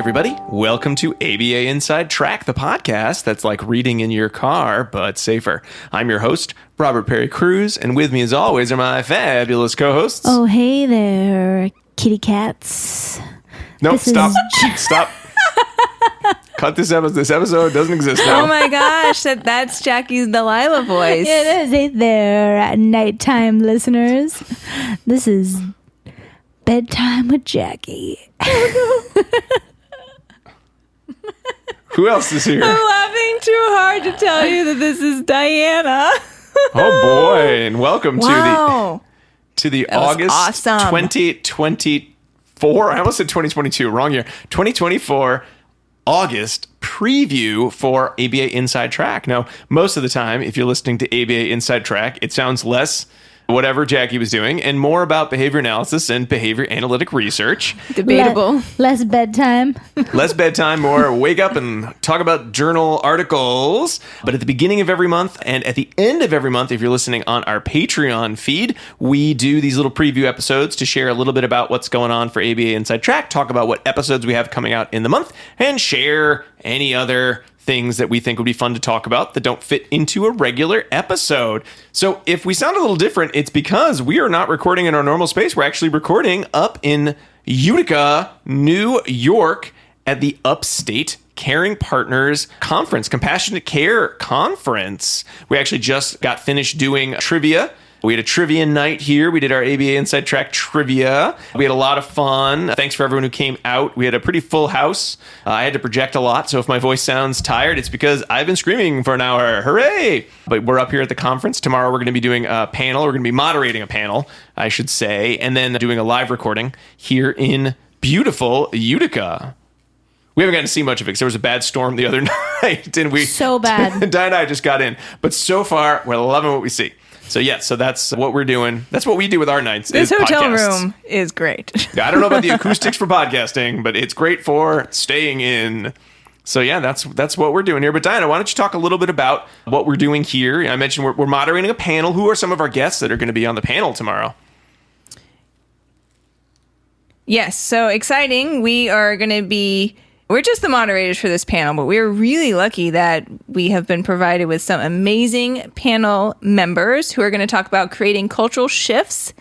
everybody. Welcome to ABA Inside Track, the podcast that's like reading in your car, but safer. I'm your host, Robert Perry Cruz, and with me as always are my fabulous co-hosts. Oh, hey there, kitty cats. No, stop. Stop. Cut this episode. This episode doesn't exist now. Oh my gosh, that's Jackie's Delilah voice. It is. Hey there, nighttime listeners. This is Bedtime with Jackie. Who else is here? I'm laughing too hard to tell you that this is Diana. Oh boy, and welcome Wow. to the That was August awesome. 2024. I almost said 2022, wrong year. 2024 August preview for ABA Inside Track. Now, most of the time, if you're listening to ABA Inside Track, it sounds less whatever Jackie was doing and more about behavior analysis and behavior analytic research. Debatable. Less bedtime. Less bedtime, more wake up and talk about journal articles. But at the beginning of every month and at the end of every month, if you're listening on our Patreon feed, we do these little preview episodes to share a little bit about what's going on for ABA Inside Track, talk about what episodes we have coming out in the month, and share any other things that we think would be fun to talk about that don't fit into a regular episode. So if we sound a little different, it's because we are not recording in our normal space. We're actually recording up in Utica, New York at the Upstate Caring Partners Conference, Compassionate Care Conference. We actually just got finished doing trivia. We had a trivia night here. We did our ABA Inside Track trivia. We had a lot of fun. Thanks for everyone who came out. We had a pretty full house. I had to project a lot, so if my voice sounds tired, it's because I've been screaming for an hour. Hooray! But we're up here at the conference. Tomorrow we're going to be doing a panel. We're going to be moderating a panel, I should say, and then doing a live recording here in beautiful Utica. We haven't gotten to see much of it because there was a bad storm the other night. And So bad. Di and I just got in. But so far, we're loving what we see. So so that's what we're doing. That's what we do with our nights. This is hotel podcasts. room is great. I don't know about the acoustics for podcasting, but it's great for staying in. So that's what we're doing here. But Diana, why don't you talk a little bit about what we're doing here? I mentioned we're moderating a panel. Who are some of our guests that are going to be on the panel tomorrow? Yes, so exciting. We're just the moderators for this panel, but we're really lucky that we have been provided with some amazing panel members who are going to talk about creating cultural shifts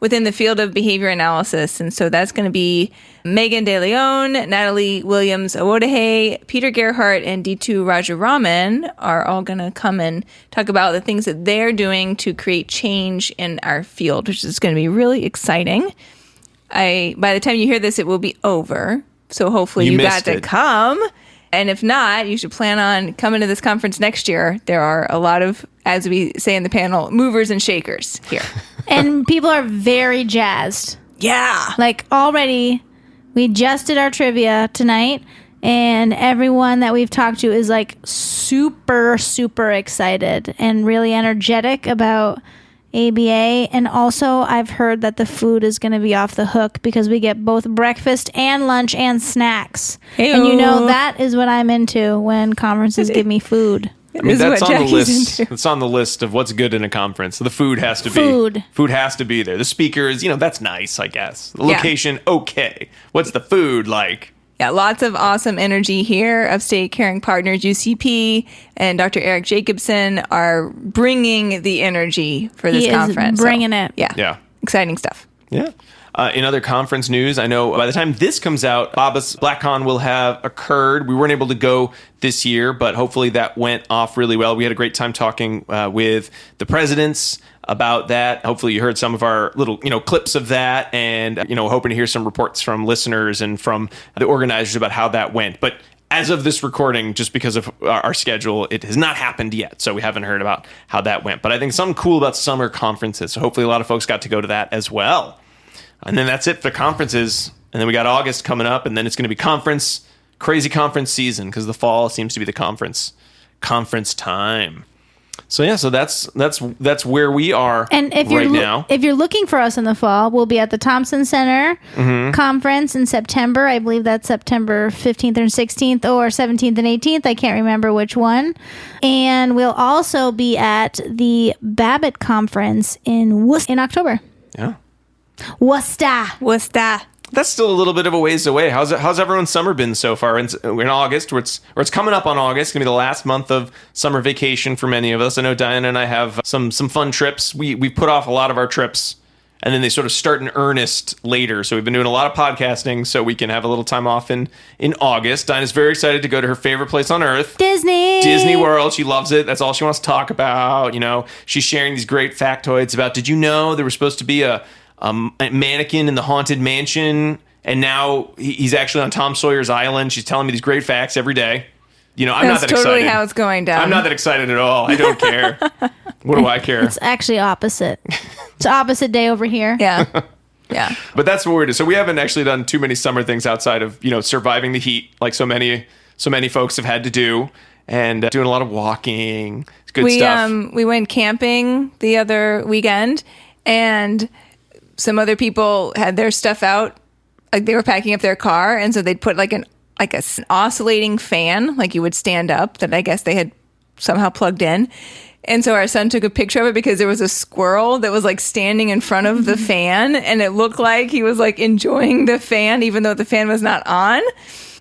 within the field of behavior analysis. And so that's going to be Megan De Leon, Natalie Williams-Awodehe, Peter Gerhardt, and Ditu Rajaraman are all going to come and talk about the things that they're doing to create change in our field, which is going to be really exciting. By the time you hear this, it will be over. So hopefully you got to come. And if not, you should plan on coming to this conference next year. There are a lot of, as we say in the panel, movers and shakers here. And people are very jazzed. Yeah. Like already, we just did our trivia tonight, and everyone that we've talked to is like super, super excited and really energetic about ABA. And also I've heard that the food is going to be off the hook because we get both breakfast and lunch and snacks. Hey-o. And you know that is what I'm into when conferences give me food. I mean, that's on the Jackie's list. into. It's on the list of what's good in a conference. So the food has to be. Food has to be there. The speakers, that's nice, I guess. The location, okay. What's the food like? Yeah, lots of awesome energy here. Upstate Caring Partners, UCP, and Dr. Eric Jacobson are bringing the energy for this conference. Bringing it. Yeah. Exciting stuff. Yeah. In other conference news, I know by the time this comes out, Baba's BlackCon will have occurred. We weren't able to go this year, but hopefully that went off really well. We had a great time talking with the presidents about that. Hopefully you heard some of our little, clips of that, and, hoping to hear some reports from listeners and from the organizers about how that went. But as of this recording, just because of our schedule, it has not happened yet. So we haven't heard about how that went. But I think something cool about summer conferences. So hopefully a lot of folks got to go to that as well. And then that's it for conferences. And then we got August coming up, and then it's going to be crazy conference season, because the fall seems to be the conference time. So that's where we are And if right you're now. if you're looking for us in the fall, we'll be at the Thompson Center conference in September. I believe that's September 15th or 16th or 17th and 18th. I can't remember which one. And we'll also be at the Babbitt conference in October. Yeah. Worcester. What's that? That's still a little bit of a ways away. How's everyone's summer been so far? We're in August, or it's coming up on August. It's gonna be the last month of summer vacation for many of us. I know Diana and I have some fun trips. We've put off a lot of our trips, and then they sort of start in earnest later. So we've been doing a lot of podcasting so we can have a little time off in August. Diana's very excited to go to her favorite place on earth, Disney World. She loves it. That's all she wants to talk about. She's sharing these great factoids about, did you know there was supposed to be a mannequin in the Haunted Mansion, and now he's actually on Tom Sawyer's Island. She's telling me these great facts every day. I'm not that That's excited. totally how it's going down. I'm not that excited at all. I don't care. What do I care? It's actually opposite. It's opposite day over here. Yeah. Yeah. But that's what we're doing. So we haven't actually done too many summer things outside of, surviving the heat like so many folks have had to do, and doing a lot of walking. It's good stuff. We went camping the other weekend, and some other people had their stuff out, like they were packing up their car, and so they'd put an oscillating fan, like you would stand up, that I guess they had somehow plugged in. And so our son took a picture of it because there was a squirrel that was standing in front of the fan, and it looked like he was enjoying the fan even though the fan was not on.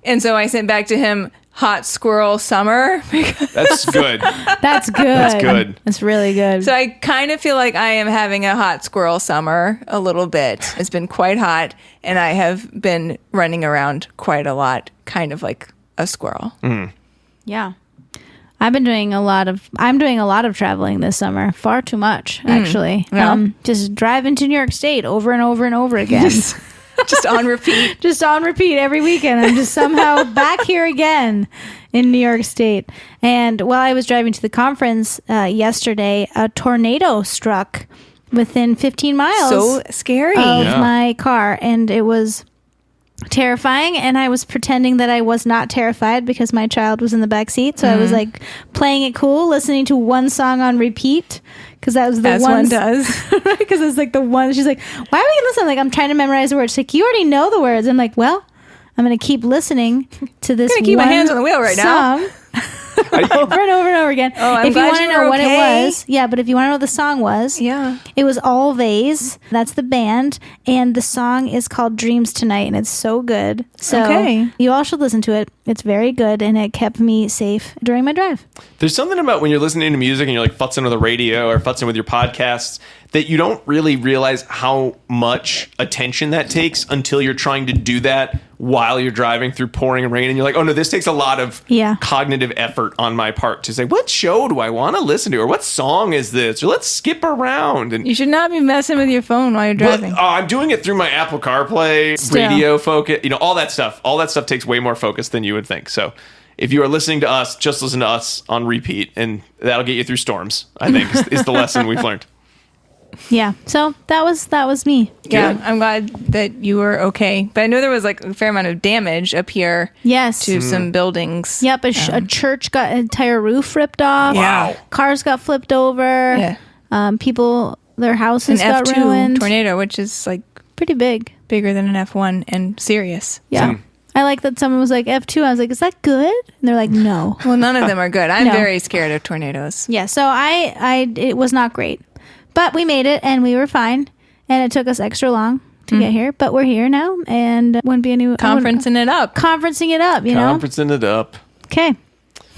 And so I sent back to him, hot squirrel summer. That's good. That's good. That's good. That's really good. So I kind of feel like I am having a hot squirrel summer a little bit. It's been quite hot, and I have been running around quite a lot, kind of like a squirrel. Yeah. I'm doing a lot of traveling this summer. Far too much, actually. Yeah. Just driving to New York State over and over and over again. Just on repeat. Just on repeat every weekend. I'm just somehow back here again in New York State. And while I was driving to the conference yesterday, a tornado struck within 15 miles So scary. of my car. And it was terrifying, and I was pretending that I was not terrified because my child was in the back seat. So I was playing it cool, listening to one song on repeat, because that was the As one does. Because it's the one. She's like, "Why are we listening?" I'm trying to memorize the words. She's like, "You already know the words." I'm like, "Well, I'm going to keep listening to this. I'm gonna keep my hands on the wheel right now. Song over and over and over again." Oh, I'm if you glad want to you know were what okay. it was, yeah. But if you want to know what the song was, Yeah. it was All Vase. That's the band, and the song is called Dreams Tonight, and it's so good. So Okay. you all should listen to it. It's very good, and it kept me safe during my drive. There's something about when you're listening to music and you're futzing with the radio or futzing with your podcasts that you don't really realize how much attention that takes until you're trying to do that while you're driving through pouring rain, and you're like, oh no, this takes a lot of cognitive effort on my part to say, what show do I want to listen to, or what song is this, or let's skip around. And You should not be messing with your phone while you're driving. I'm doing it through my Apple CarPlay, radio focus, all that stuff. All that stuff takes way more focus than you would think. So if you are listening to us, just listen to us on repeat, and that'll get you through storms, I think, is the lesson we've learned. Yeah. So that was me. Yeah, Good. I'm glad that you were okay. But I know there was a fair amount of damage up here Yes. to some buildings. Yep. A church got an entire roof ripped off. Wow. Cars got flipped over. Yeah. People, their An houses got F2 ruined. tornado, which is Pretty big. bigger than an F1 and serious. Yeah. I like that someone was like F2. I was like, is that good? And they're like, no. Well, none of them are good. I'm No. very scared of tornadoes. Yeah. So it was not great, but we made it and we were fine. And it took us extra long to get here, but we're here now, and wouldn't be Conferencing it up. Conferencing it up, you know? Conferencing it up. Okay.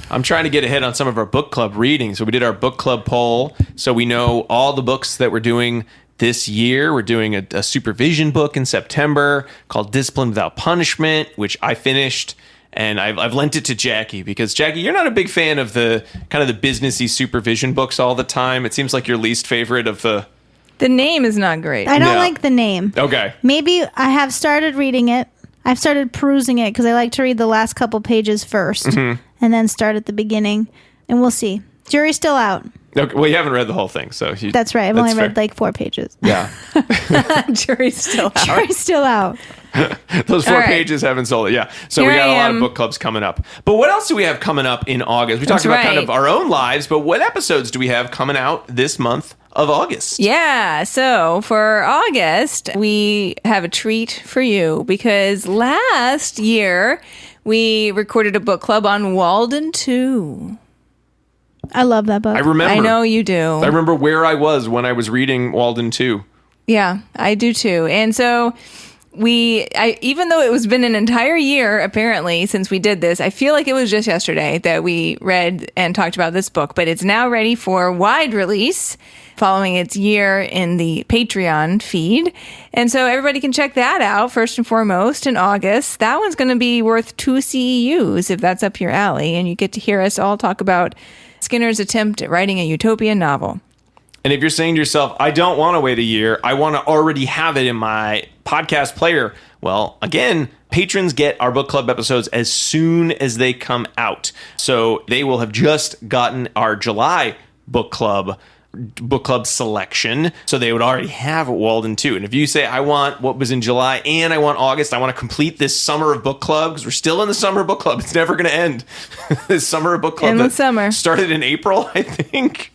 I'm trying to get ahead on some of our book club reading. So we did our book club poll. So we know all the books that we're doing this year. We're doing a supervision book in September called Discipline Without Punishment, which I finished. And I've lent it to Jackie because, Jackie, you're not a big fan of the kind of the businessy supervision books all the time. It seems like your least favorite of the... The name is not great. I don't Yeah. like the name. Okay. Maybe I have started reading it. I've started perusing it because I like to read the last couple pages first and then start at the beginning. And we'll see. Jury's still out. Okay. Well, you haven't read the whole thing, so... That's right. I've only read 4 pages. Yeah. Jury's still out. Jury's still out. Those 4 All right. pages haven't sold it. Yeah. So Here we got I a lot am. of book clubs coming up. But what else do we have coming up in August? We talked That's about kind right. of our own lives, but what episodes do we have coming out this month of August? Yeah, so for August, we have a treat for you because last year we recorded a book club on Walden Two. I love that book. I remember. I know you do. I remember where I was when I was reading Walden Two. Yeah, I do too. And so even though it was been an entire year, apparently, since we did this, I feel like it was just yesterday that we read and talked about this book, but it's now ready for wide release following its year in the Patreon feed. And so everybody can check that out first and foremost in August. That one's going to be worth 2 CEUs if that's up your alley. And you get to hear us all talk about Skinner's attempt at writing a utopian novel. And if you're saying to yourself, I don't want to wait a year, I want to already have it in my podcast player. Well, again, patrons get our book club episodes as soon as they come out. So they will have just gotten our July book club selection. So they would already have Walden Two. And if you say, I want what was in July and I want August, I want to complete this summer of book club, because we're still in the summer book club. It's never going to end. This summer of book club in the summer started in April, I think.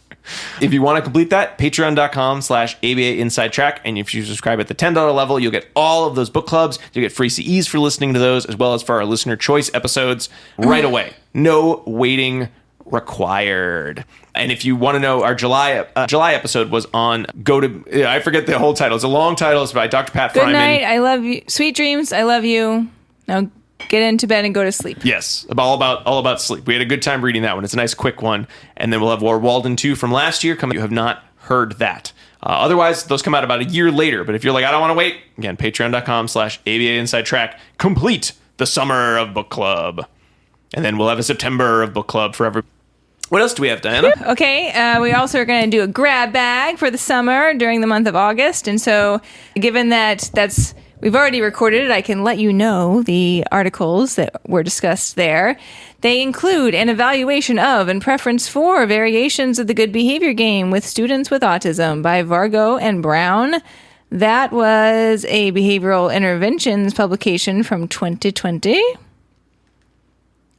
If you want to complete that, patreon.com/ABA Inside Track. And if you subscribe at the $10 level, you'll get all of those book clubs. You'll get free CEs for listening to those, as well as for our listener choice episodes right away. No waiting required. And if you want to know, our July episode was on I forget the whole title. It's a long title. It's by Dr. Pat Good Fryman. night. I love you. Sweet dreams. I love you. Now get into bed and go to sleep. Yes, all about sleep. We had a good time reading that one. It's a nice quick one. And then we'll have Walden 2 from last year coming. You have not heard that. Otherwise, those come out about a year later. But if you're like, I don't want to wait, again, patreon.com/ABA Inside Track. Complete the summer of book club. And then we'll have a September of book club for every. What else do we have, Diana? Okay, we also are going to do a grab bag for the summer during the month of August. And so given that we've already recorded it, I can let you know the articles that were discussed there. They include an evaluation of and preference for variations of the good behavior game with students with autism by Vargo and Brown. That was a behavioral interventions publication from 2020.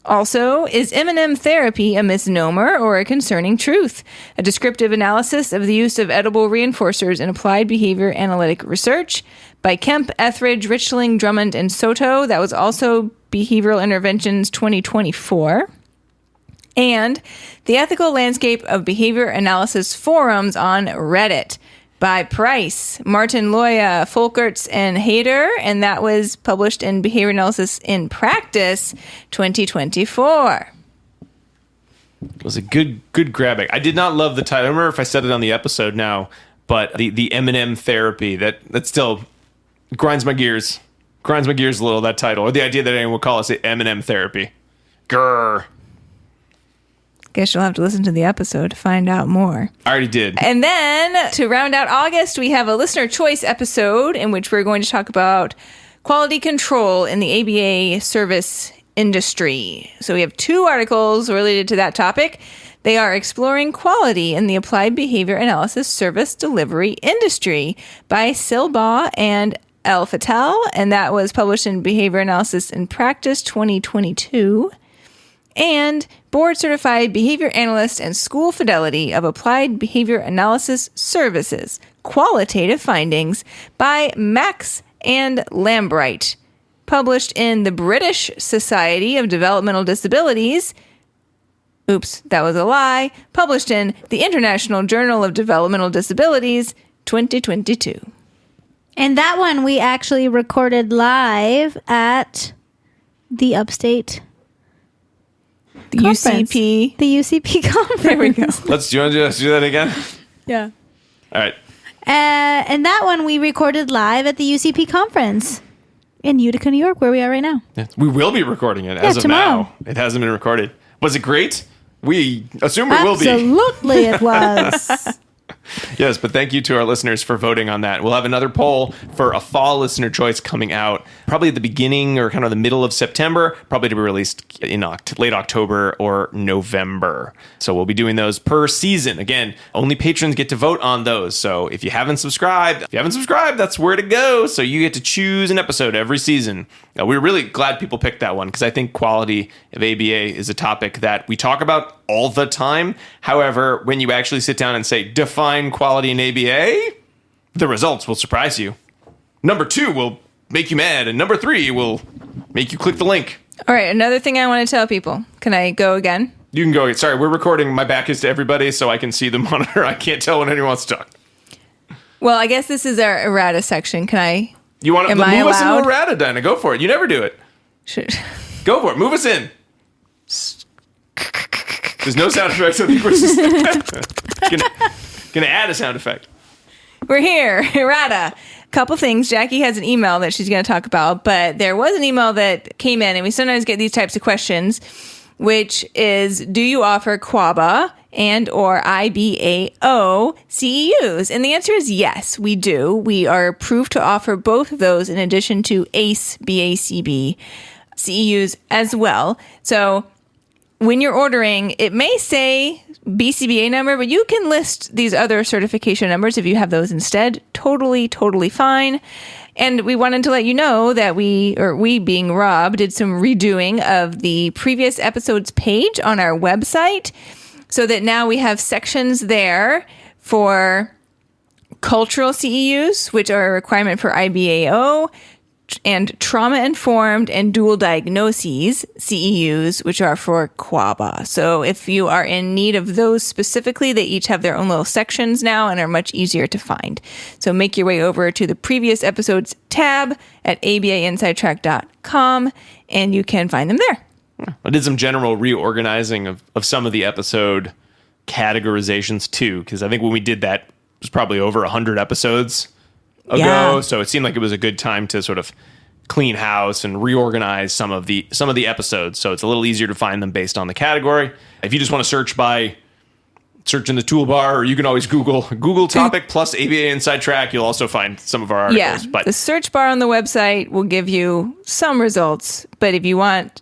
Also, is M&M therapy a misnomer or a concerning truth? A descriptive analysis of the use of edible reinforcers in applied behavior analytic research by Kemp, Etheridge, Richling, Drummond, and Soto. That was also Behavioral Interventions 2024. And the ethical landscape of behavior analysis forums on Reddit by Price, Martin Loya, Folkerts, and Hayter, and that was published in Behavior Analysis in Practice 2024. It was a good grabbing. I did not love the title. I don't remember if I said it on the episode now, but the M&M therapy, that still grinds my gears. Grinds my gears a little, that title. Or the idea that anyone would call us M&M therapy. Grr. Guess you'll have to listen to the episode to find out more. I already did. And then to round out August, we have a listener choice episode in which we're going to talk about quality control in the ABA service industry. So we have 2 articles related to that topic. They are Exploring Quality in the Applied Behavior Analysis Service Delivery Industry by Silbaugh and El Fattal, and that was published in Behavior Analysis in Practice 2022. And Board Certified Behavior Analyst and School Fidelity of Applied Behavior Analysis Services, Qualitative Findings by Max and Lambright, published in the British Society of Developmental Disabilities. Oops, that was a lie. Published in the International Journal of Developmental Disabilities, 2022. And that one we actually recorded live at the Upstate The conference. UCP. The UCP conference. There we go. Do you want to do that again? Yeah. All right. And that one we recorded live at the UCP conference in Utica, New York, where we are right now. Yeah, we will be recording it as of tomorrow. now. It hasn't been recorded. Was it great? We assume it will be. Absolutely it was. Yes, but thank you to our listeners for voting on that. We'll have another poll for a fall listener choice coming out probably at the beginning or kind of the middle of September, probably to be released in late October or November. So we'll be doing those per season. Again, only patrons get to vote on those. So if you haven't subscribed, that's where to go. So you get to choose an episode every season. We're really glad people picked that one because I think quality of ABA is a topic that we talk about all the time. However, when you actually sit down and say, define quality in ABA, the results will surprise you. Number 2 will make you mad, and number 3 will make you click the link. All right, another thing I want to tell people. Can I go again? You can go. Sorry, we're recording. My back is to everybody, so I can see the monitor. I can't tell when anyone wants to talk. Well, I guess this is our errata section. Can I You want to Am move I us into allowed? errata, Dinah? Go for it. You never do it. Go for it. Move us in. There's no sound effects. I think we're just gonna add a sound effect. We're here. Errata. Couple things. Jackie has an email that she's going to talk about, but there was an email that came in, and we sometimes get these types of questions, which is, do you offer QABA and or IBAO CEUs? And the answer is yes, we do. We are approved to offer both of those in addition to ACE, BACB CEUs as well. So when you're ordering, it may say BCBA number, but you can list these other certification numbers if you have those instead. Totally fine. And we wanted to let you know that we being Rob, did some redoing of the previous episodes page on our website so that now we have sections there for cultural CEUs, which are a requirement for IBAO, and trauma-informed and dual diagnoses, CEUs, which are for QABA. So if you are in need of those specifically, they each have their own little sections now and are much easier to find. So make your way over to the previous episodes tab at abainsidetrack.com, and you can find them there. I did some general reorganizing of some of the episode categorizations, too, because I think when we did that, it was probably over 100 episodes ago, Yeah. so it seemed like it was a good time to sort of clean house and reorganize some of the episodes, so it's a little easier to find them based on the category. If you just want to search in the toolbar, or you can always Google topic plus ABA Inside Track, you'll also find some of our articles. Yeah, But the search bar on the website will give you some results, but if you want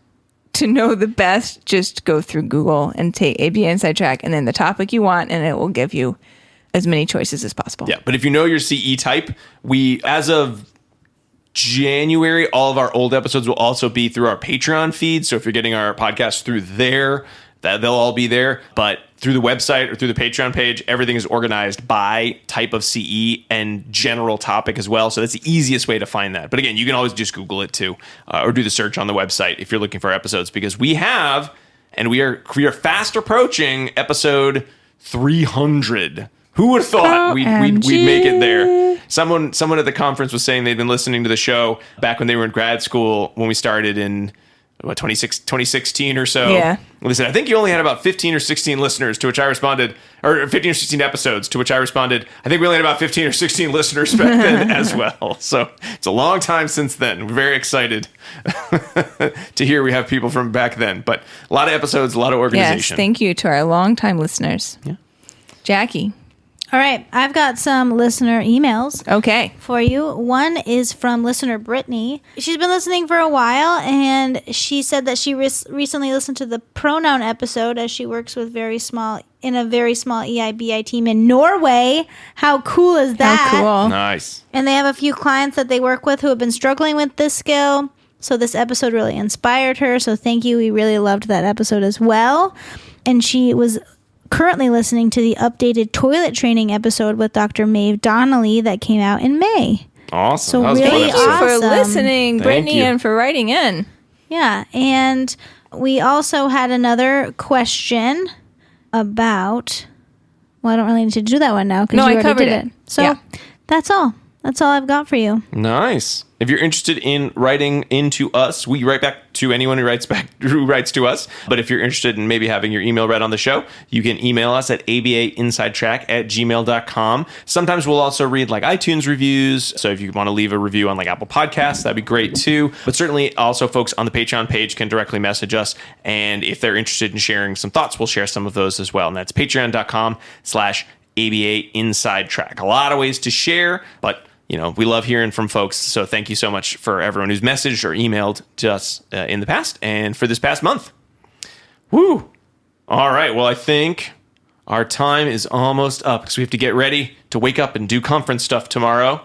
to know the best, just go through Google and take ABA Inside Track and then the topic you want, and it will give you as many choices as possible. yeah, but if you know your CE type, we, as of January, all of our old episodes will also be through our Patreon feed. So if you're getting our podcast through there, that they'll all be there. But through the website or through the Patreon page, everything is organized by type of CE and general topic as well. So that's the easiest way to find that. But again, you can always just Google it too, or do the search on the website if you're looking for episodes, because we are fast approaching episode 300. Who would have thought we'd make it there? Someone at the conference was saying they'd been listening to the show back when they were in grad school when we started in 2016 or so. Yeah. Well, they said, I think you only had about 15 or 16 listeners, to which I responded, or 15 or 16 episodes, to which I responded, I think we only had about 15 or 16 listeners back then as well. So it's a long time since then. We're very excited to hear we have people from back then. But a lot of episodes, a lot of organization. Yes, thank you to our longtime listeners. Yeah. Jackie. All right, I've got some listener emails Okay. for you. One is from listener Brittany. She's been listening for a while, and she said that she recently listened to the pronoun episode as she works with in a very small EIBI team in Norway. How cool is that? How cool. Nice. And they have a few clients that they work with who have been struggling with this skill. So this episode really inspired her. So thank you. We really loved that episode as well. And she was currently listening to the updated toilet training episode with Dr. Maeve Donnelly that came out in May. Awesome. So That was a fun really episode. For awesome. listening, Thank Brittany, you. and for writing in. Yeah. And we also had another question about, well, I don't really need to do that one now because No, you I already covered did it. it. So Yeah. that's all. That's all I've got for you. Nice. If you're interested in writing into us, we write back to anyone who writes to us. But if you're interested in maybe having your email read on the show, you can email us at abainsidetrack@gmail.com. Sometimes we'll also read like iTunes reviews. So if you want to leave a review on like Apple Podcasts, that'd be great too. But certainly also folks on the Patreon page can directly message us. And if they're interested in sharing some thoughts, we'll share some of those as well. And that's patreon.com/ABA Inside Track. A lot of ways to share, but we love hearing from folks. So thank you so much for everyone who's messaged or emailed to us in the past and for this past month. Woo! All right. Well, I think our time is almost up because we have to get ready to wake up and do conference stuff tomorrow.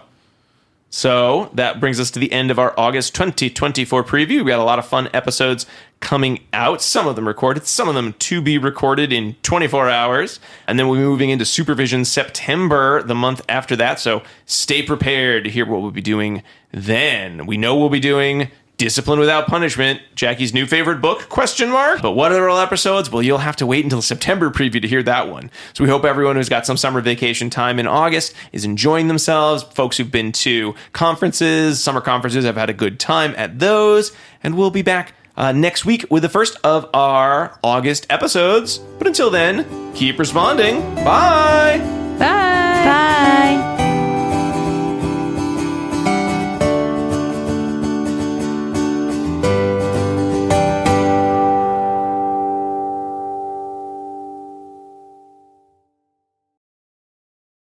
So that brings us to the end of our August 2024 preview. We got a lot of fun episodes coming out. Some of them recorded, some of them to be recorded in 24 hours. And then we'll be moving into Supervision September, the month after that. So stay prepared to hear what we'll be doing then. We know we'll be doing Discipline Without Punishment, Jackie's new favorite book, ? But what other episodes? Well, you'll have to wait until September preview to hear that one. So we hope everyone who's got some summer vacation time in August is enjoying themselves. Folks who've been to conferences, summer conferences, have had a good time at those. And we'll be back next week with the first of our August episodes. But until then, keep responding. Bye! Bye. Bye.